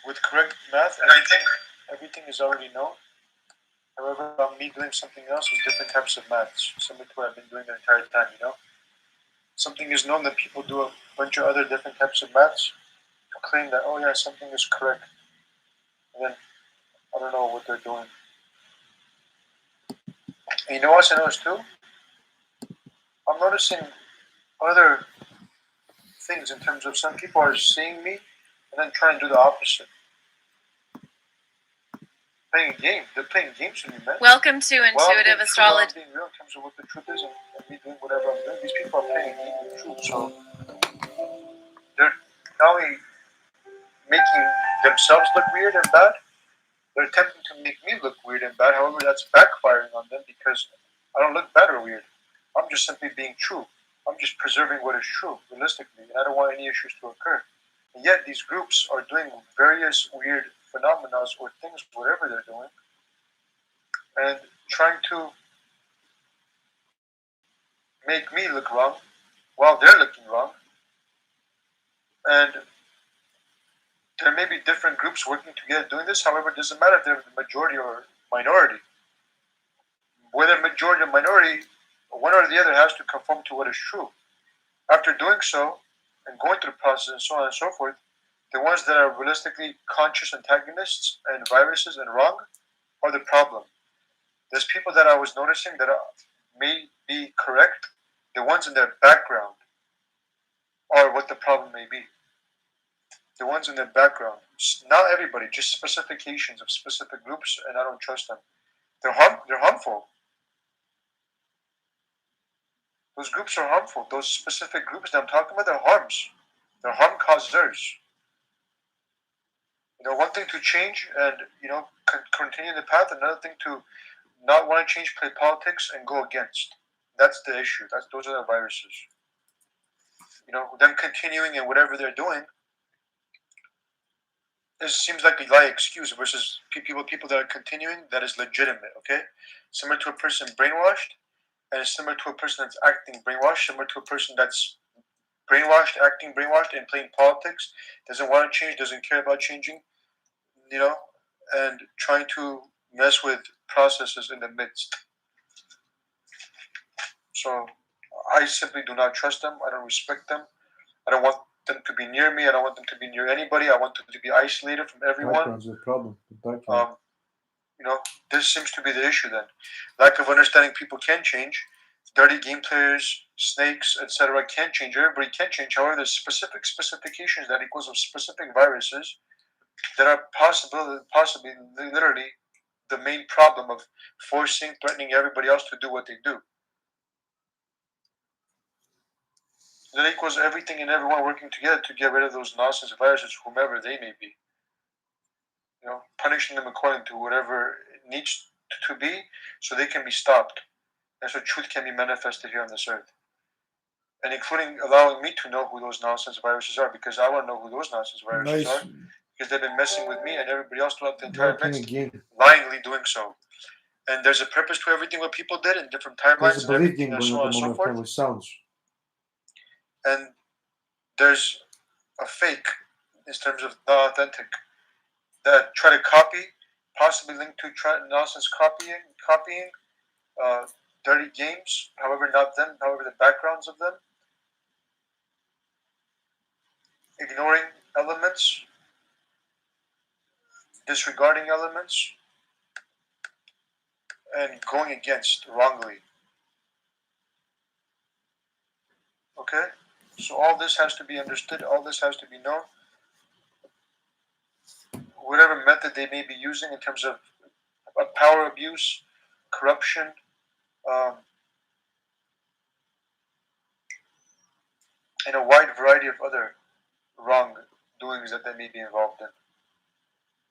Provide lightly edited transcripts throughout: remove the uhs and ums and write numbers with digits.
with correct math, everything is already known. However, me doing something else with different types of maths, similar to what I've been doing the entire time. Something is known that people do a bunch of other different types of maths to claim that, oh yeah, something is correct, and then I don't know what they're doing. And you know what else I noticed too? I'm noticing other things in terms of some people are seeing me and then trying to do the opposite. Playing a game. They're playing games with me, man. Welcome to Intuitive Astrology. Being real in terms of what the truth is and me doing whatever I'm doing. These people are playing a game with the truth. So they're not only making themselves look weird and bad, they're attempting to make me look weird and bad. However, that's backfiring on them because I don't look bad or weird. I'm just simply being true. I'm just preserving what is true, realistically, and I don't want any issues to occur. And yet, these groups are doing various weird phenomena or things, whatever they're doing, and trying to make me look wrong while they're looking wrong. And there may be different groups working together doing this. However, it doesn't matter if they're the majority or minority. Whether majority or minority, one or the other has to conform to what is true. After doing so, and going through the process and so on and so forth, the ones that are realistically conscious antagonists and viruses and wrong are the problem. There's people that I was noticing that may be correct. The ones in their background are what the problem may be. The ones in their background. Not everybody, just specifications of specific groups, and I don't trust them. They're harmful. Those groups are harmful. Those specific groups that I'm talking about, they're harms. They're harm causers. One thing to change and, continue the path. Another thing to not want to change, play politics, and go against. That's the issue. Those are the viruses. Them continuing in whatever they're doing, this seems like a lie excuse versus people that are continuing that is legitimate, okay? Similar to a person brainwashed, and it's similar to a person that's acting brainwashed, similar to a person that's brainwashed, acting brainwashed, and playing politics, doesn't want to change, doesn't care about changing, and trying to mess with processes in the midst. So I simply do not trust them. I don't respect them. I don't want them to be near me. I don't want them to be near anybody. I want them to be isolated from everyone. Background's the problem. The this seems to be the issue then. Lack of understanding people can change. Dirty game players, snakes, etc. can change. Everybody can change. However, there's specific specifications that equals of specific viruses that are possibly literally the main problem of threatening everybody else to do what they do. That equals everything and everyone working together to get rid of those nonsense viruses, whomever they may be. Punishing them according to whatever it needs to be so they can be stopped. And so truth can be manifested here on this earth. And including allowing me to know who those nonsense viruses are, because I want to know who those nonsense viruses are. Because they've been messing with me and everybody else throughout the entire event, lyingly doing so. And there's a purpose to everything what people did in different timelines and everything and so on and so forth. And there's a fake in terms of not authentic that try to copy, possibly linked to nonsense copying, dirty games, however not them, however the backgrounds of them, ignoring elements, disregarding elements, and going against wrongly. Okay? So all this has to be understood, all this has to be known. Whatever method they may be using in terms of power abuse, corruption, and a wide variety of other wrongdoings that they may be involved in.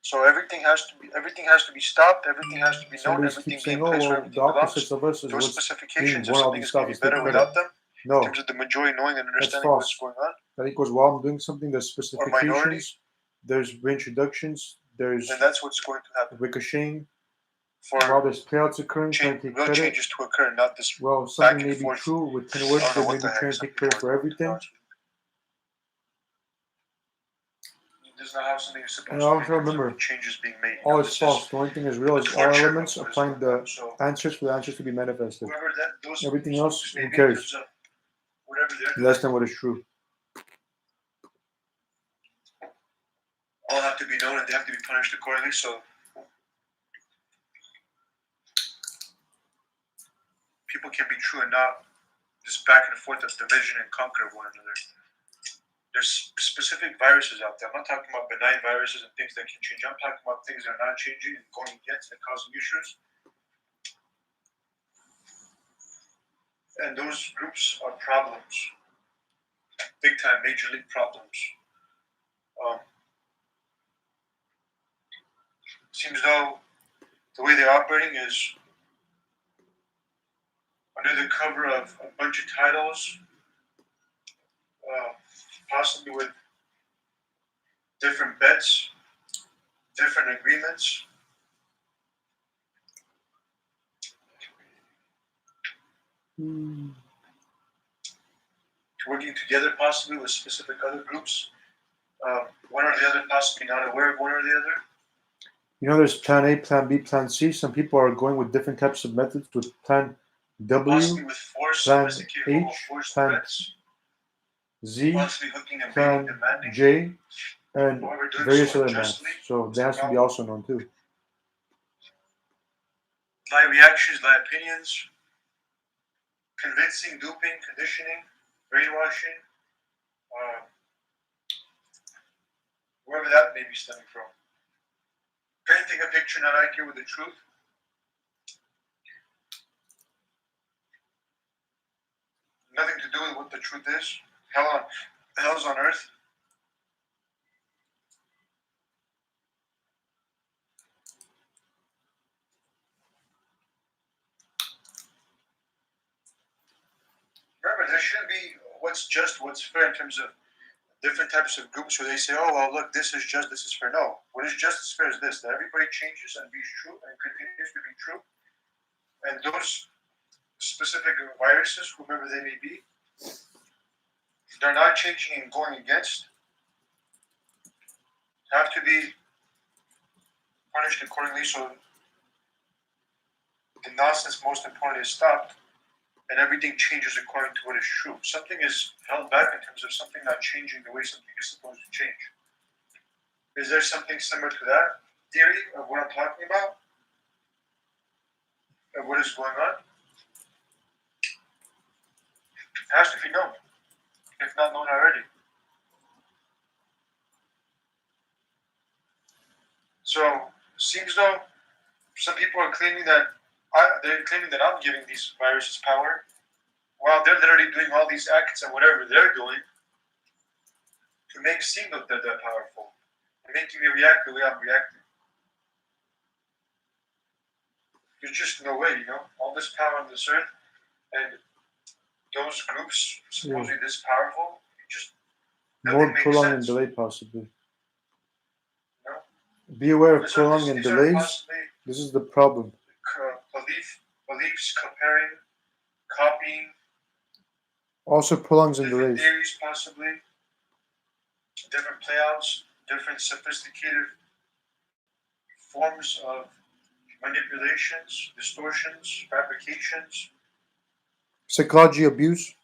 So everything has to be stopped. Everything has to be known. Everything being placed where everything belongs. Those specifications, if something is going to be better without them, in terms of the majority knowing and understanding what's going on. That equals while I'm doing something, there's specifications, there's reintroductions, and that's what's going to happen. Ricocheting. While there's payouts occurring, trying to take credit. Changes to occur, not this. Well, something may be true with 10 words, they may be trying to take credit for everything. This is not how something is supposed And to be. also There's remember, no changes being made. all This is false. The only thing is real the is all torture elements of what is applying going on. the So answers for the answers to be manifested. whoever those Everything groups else, may who be, cares? there's whatever they're doing, Less than what is true. all have to be known and they have to be punished accordingly. So people can be true and not just back and forth of division and conquer of one another. There's specific viruses out there. I'm not talking about benign viruses and things that can change. I'm talking about things that are not changing and going against and causing issues. And those groups are problems. Big time, major league problems. Seems though the way they're operating is under the cover of a bunch of titles, possibly with different bets, different agreements. Working together possibly with specific other groups. One or the other possibly not aware of one or the other. You know, there's plan A, plan B, plan C. Some people are going with different types of methods with plan Possibly W, with force, plan sophisticated H, force plan threats, Z, possibly hooking and baiting, plan demanding. J, and However, doing various so other maths. unjustly. So that has to be also known too. Live reactions, live opinions, convincing, duping, conditioning, brainwashing, wherever that may be stemming from. Painting a picture not accurate with the truth. Nothing to do with what the truth is. Hell's on earth. Remember, there shouldn't be what's just, what's fair in terms of different types of groups where they say, oh, well, look, this is just, this is fair. No, what is just as fair is this, that everybody changes and be true and continues to be true. And those specific viruses, whomever they may be, they're not changing and going against, have to be punished accordingly. So the nonsense, most importantly, is stopped, and everything changes according to what is true. Something is held back in terms of something not changing the way something is supposed to change. Is there something similar to that theory of what I'm talking about? Of what is going on? It has to be known, if not known already. So, seems though some people are claiming that they're claiming that I'm giving these viruses power, while they're literally doing all these acts and whatever they're doing to make it seem that they're that powerful, and making me react the way I'm reacting. There's just no way, all this power on this earth, and those groups supposedly this powerful, just More prolonged and delayed, possibly. Be aware of prolonging and delays. This is the problem. Beliefs, comparing, copying. Also prolongs and delays. Theories, possibly. Different playouts, different sophisticated forms of manipulations, distortions, fabrications. Psychology abuse.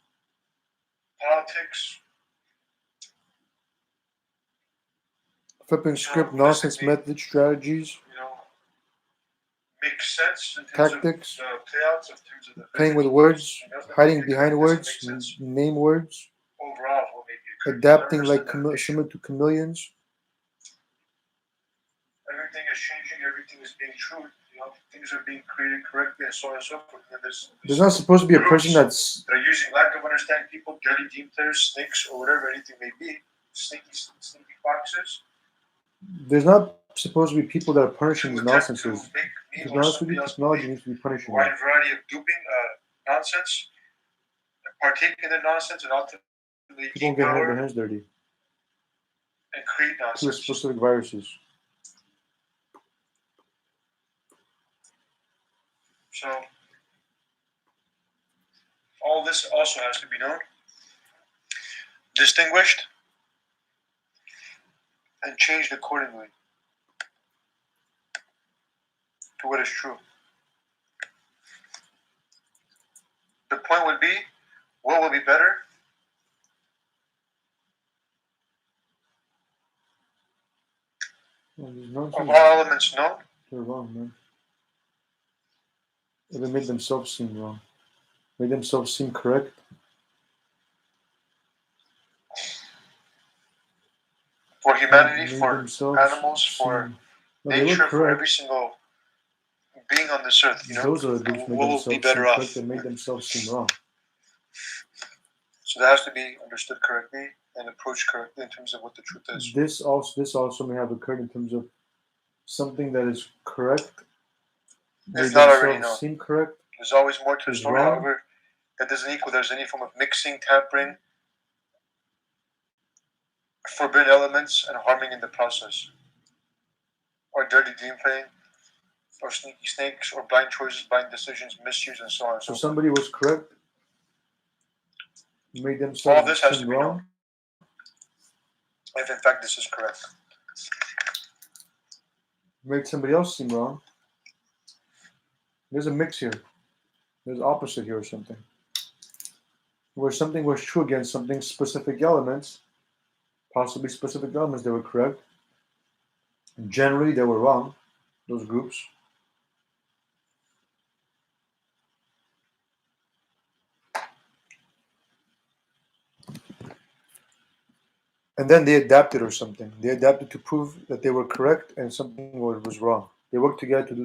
Politics. Flipping script, nonsense method, strategies. Makes sense in terms tactics. Of the playouts, in terms of the playing with words, hiding behind words, name words. Overall, adapting like similar to chameleons. Everything is changing. Everything is being true. Things are being created correctly, and so on and so forth. And there's not supposed to be a person they're using lack of understanding people, dirty demon players, snakes, or whatever anything may be, sneaky foxes. There's not supposed to be people that are punishing these nonsenses. To be honest with you, technology needs to be punishing. A wide variety of duping nonsense, partake in the nonsense, and ultimately people get their hands dirty and create nonsense. To specific viruses. So all this also has to be known, distinguished, and changed accordingly to what is true. The point would be, what will be better? Well, there's no Of sense. all elements known, They're wrong, man. They made themselves seem wrong. Made themselves seem correct. for humanity, Made for themselves animals, for seem- No, they were nature, for every correct. single being on this earth, Those are the groups made what will be themselves seem better off? correct and made themselves seem wrong. So that has to be understood correctly and approached correctly in terms of what the truth is. This also may have occurred in terms of something that is correct. Made not already themselves known. seem correct. There's always more to the Is story, wrong. however, that doesn't equal there's any form of mixing, tampering, forbidden elements, and harming in the process. Or dirty dream playing, or sneaky snakes, or blind choices, blind decisions, misuse, and so on and So so forth. somebody was correct. Made All themselves this has to seem be wrong. known. If in fact this is correct. Made somebody else seem wrong. There's a mix here. There's opposite here or something. Where something was true against something specific elements, possibly specific elements, they were correct. Generally, they were wrong, those groups. And then they adapted or something. They adapted to prove that they were correct and something was wrong. They worked together to do the